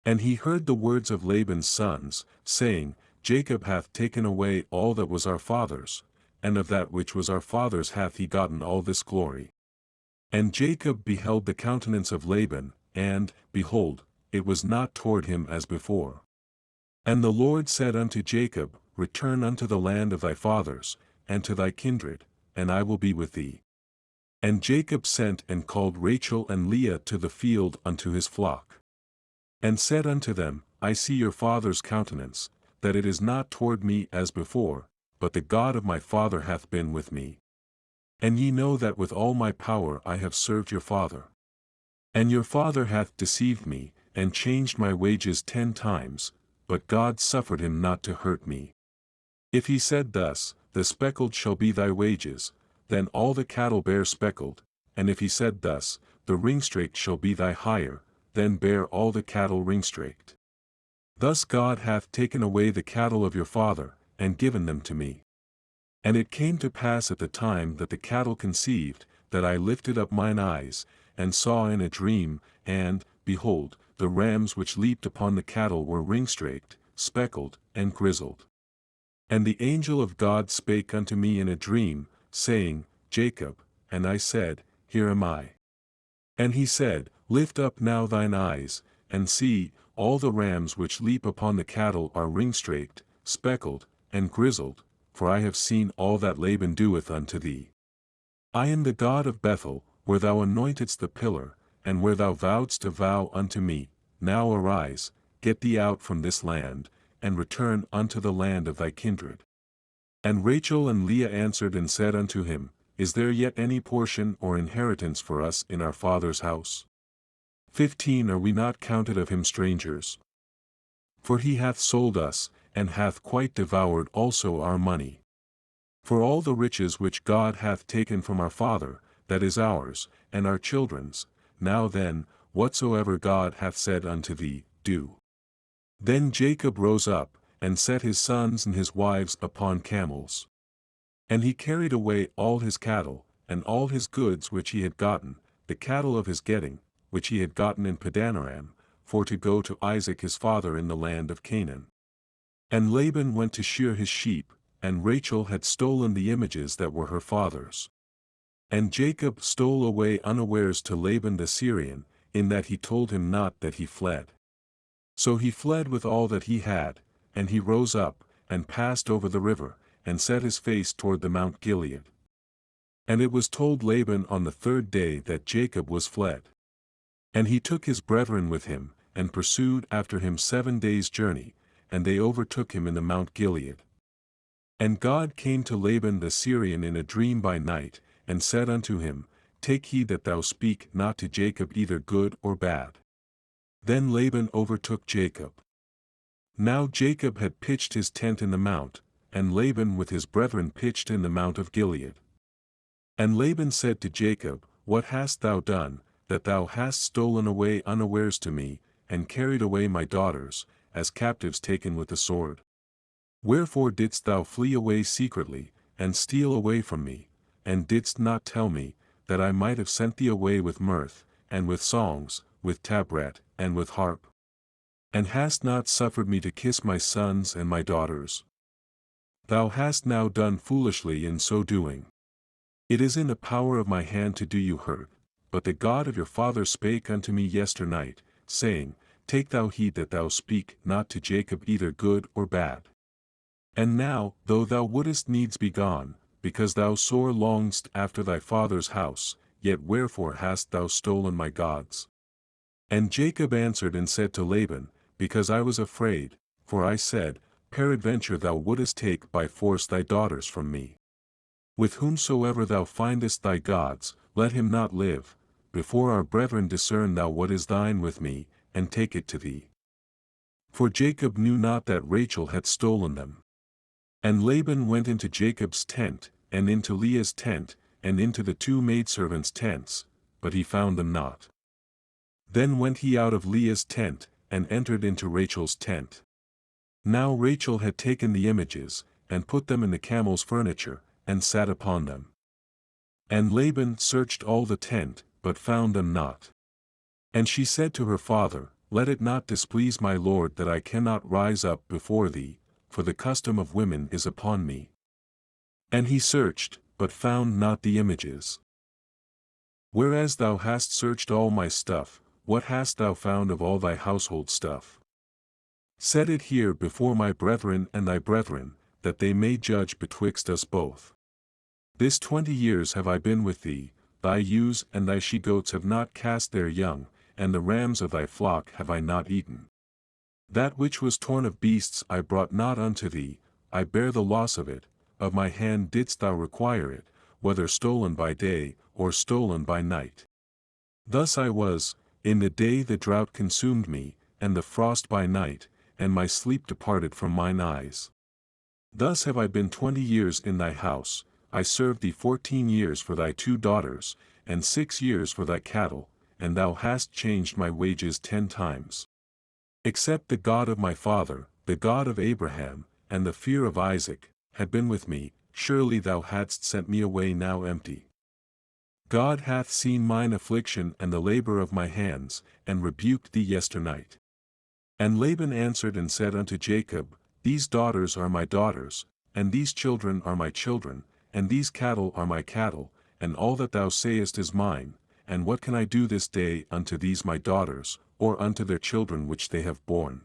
And he heard the words of Laban's sons, saying, Jacob hath taken away all that was our father's, and of that which was our father's hath he gotten all this glory. And Jacob beheld the countenance of Laban, and, behold, it was not toward him as before. And the Lord said unto Jacob, Return unto the land of thy fathers, and to thy kindred, and I will be with thee. And Jacob sent and called Rachel and Leah to the field unto his flock. And said unto them, I see your father's countenance, that it is not toward me as before, but the God of my father hath been with me. And ye know that with all my power I have served your father. And your father hath deceived me, and changed my wages 10 times, but God suffered him not to hurt me. If he said thus, The speckled shall be thy wages, then all the cattle bear speckled, and if he said thus, The ringstraked shall be thy hire, then bear all the cattle ringstraked. Thus God hath taken away the cattle of your father, and given them to me. And it came to pass at the time that the cattle conceived, that I lifted up mine eyes, and saw in a dream, and, behold, the rams which leaped upon the cattle were ringstraked, speckled, and grizzled. And the angel of God spake unto me in a dream, saying, Jacob, and I said, Here am I. And he said, Lift up now thine eyes, and see, all the rams which leap upon the cattle are ringstraked, speckled, and grizzled, for I have seen all that Laban doeth unto thee. I am the God of Bethel, where thou anointedst the pillar, and where thou vowedst a vow unto me. Now arise, get thee out from this land, and return unto the land of thy kindred. And Rachel and Leah answered and said unto him, Is there yet any portion or inheritance for us in our father's house? 15 Are we not counted of him strangers? For he hath sold us, and hath quite devoured also our money. For all the riches which God hath taken from our father, that is ours, and our children's, now then, whatsoever God hath said unto thee, do. Then Jacob rose up, and set his sons and his wives upon camels. And he carried away all his cattle, and all his goods which he had gotten, the cattle of his getting, which he had gotten in Padanaram, for to go to Isaac his father in the land of Canaan. And Laban went to shear his sheep, and Rachel had stolen the images that were her father's. And Jacob stole away unawares to Laban the Syrian, in that he told him not that he fled. So he fled with all that he had, and he rose up, and passed over the river, and set his face toward the Mount Gilead. And it was told Laban on the 3rd day that Jacob was fled. And he took his brethren with him, and pursued after him 7 days' journey, and they overtook him in the Mount Gilead. And God came to Laban the Syrian in a dream by night, and said unto him, Take heed that thou speak not to Jacob either good or bad. Then Laban overtook Jacob. Now Jacob had pitched his tent in the mount, and Laban with his brethren pitched in the Mount of Gilead. And Laban said to Jacob, What hast thou done, that thou hast stolen away unawares to me, and carried away my daughters, as captives taken with the sword? Wherefore didst thou flee away secretly, and steal away from me, and didst not tell me, that I might have sent thee away with mirth, and with songs, with tabret, and with harp? And hast not suffered me to kiss my sons and my daughters? Thou hast now done foolishly in so doing. It is in the power of my hand to do you hurt, but the God of your father spake unto me yesternight, saying, Take thou heed that thou speak not to Jacob either good or bad. And now, though thou wouldest needs be gone, because thou sore longest after thy father's house, yet wherefore hast thou stolen my gods? And Jacob answered and said to Laban, Because I was afraid, for I said, Peradventure thou wouldest take by force thy daughters from me. With whomsoever thou findest thy gods, let him not live. Before our brethren discern thou what is thine with me, and take it to thee. For Jacob knew not that Rachel had stolen them. And Laban went into Jacob's tent, and into Leah's tent, and into the 2 maidservants' tents, but he found them not. Then went he out of Leah's tent, and entered into Rachel's tent. Now Rachel had taken the images, and put them in the camel's furniture, and sat upon them. And Laban searched all the tent, but found them not. And she said to her father, let it not displease my lord that I cannot rise up before thee, for the custom of women is upon me. And he searched, but found not the images. Whereas thou hast searched all my stuff, what hast thou found of all thy household stuff? Set it here before my brethren and thy brethren, that they may judge betwixt us both. This 20 years have I been with thee, thy ewes and thy she-goats have not cast their young, and the rams of thy flock have I not eaten. That which was torn of beasts I brought not unto thee, I bear the loss of it, of my hand didst thou require it, whether stolen by day, or stolen by night. Thus I was, in the day the drought consumed me, and the frost by night, and my sleep departed from mine eyes. Thus have I been 20 years in thy house, I served thee 14 years for thy 2 daughters, and 6 years for thy cattle, and thou hast changed my wages 10 times. Except the God of my father, the God of Abraham, and the fear of Isaac, had been with me, surely thou hadst sent me away now empty. God hath seen mine affliction and the labor of my hands, and rebuked thee yesternight. And Laban answered and said unto Jacob, These daughters are my daughters, and these children are my children, and these cattle are my cattle, and all that thou sayest is mine, and what can I do this day unto these my daughters, or unto their children which they have borne?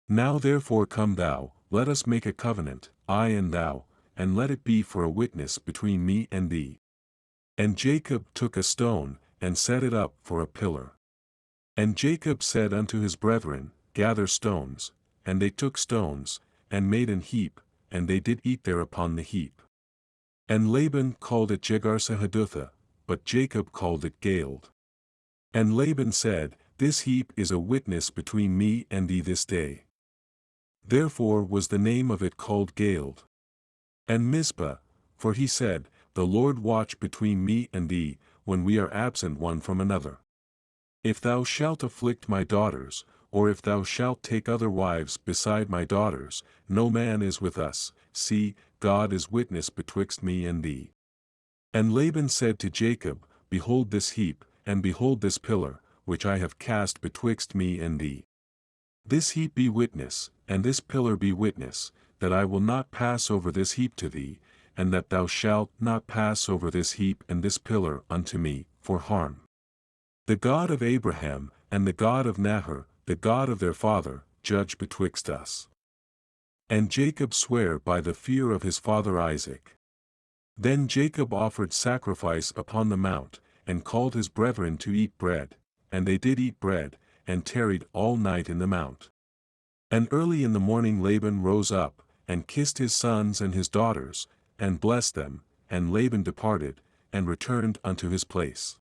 Now therefore come thou, let us make a covenant, I and thou, and let it be for a witness between me and thee. And Jacob took a stone, and set it up for a pillar. And Jacob said unto his brethren, Gather stones, and they took stones, and made an heap, and they did eat there upon the heap. And Laban called it Jegar-sahadutha, but Jacob called it Beheld. And Laban said, This heap is a witness between me and thee this day. Therefore was the name of it called Beheld. And Mizpah, for he said, The Lord watch between me and thee, when we are absent one from another. If thou shalt afflict my daughters, or if thou shalt take other wives beside my daughters, no man is with us, see, God is witness betwixt me and thee. And Laban said to Jacob, Behold this heap, and behold this pillar, which I have cast betwixt me and thee. This heap be witness, and this pillar be witness, that I will not pass over this heap to thee, and that thou shalt not pass over this heap and this pillar unto me, for harm. The God of Abraham, and the God of Nahor, the God of their father, judge betwixt us. And Jacob sware by the fear of his father Isaac. Then Jacob offered sacrifice upon the mount, and called his brethren to eat bread, and they did eat bread, and tarried all night in the mount. And early in the morning Laban rose up, and kissed his sons and his daughters, and blessed them, and Laban departed, and returned unto his place.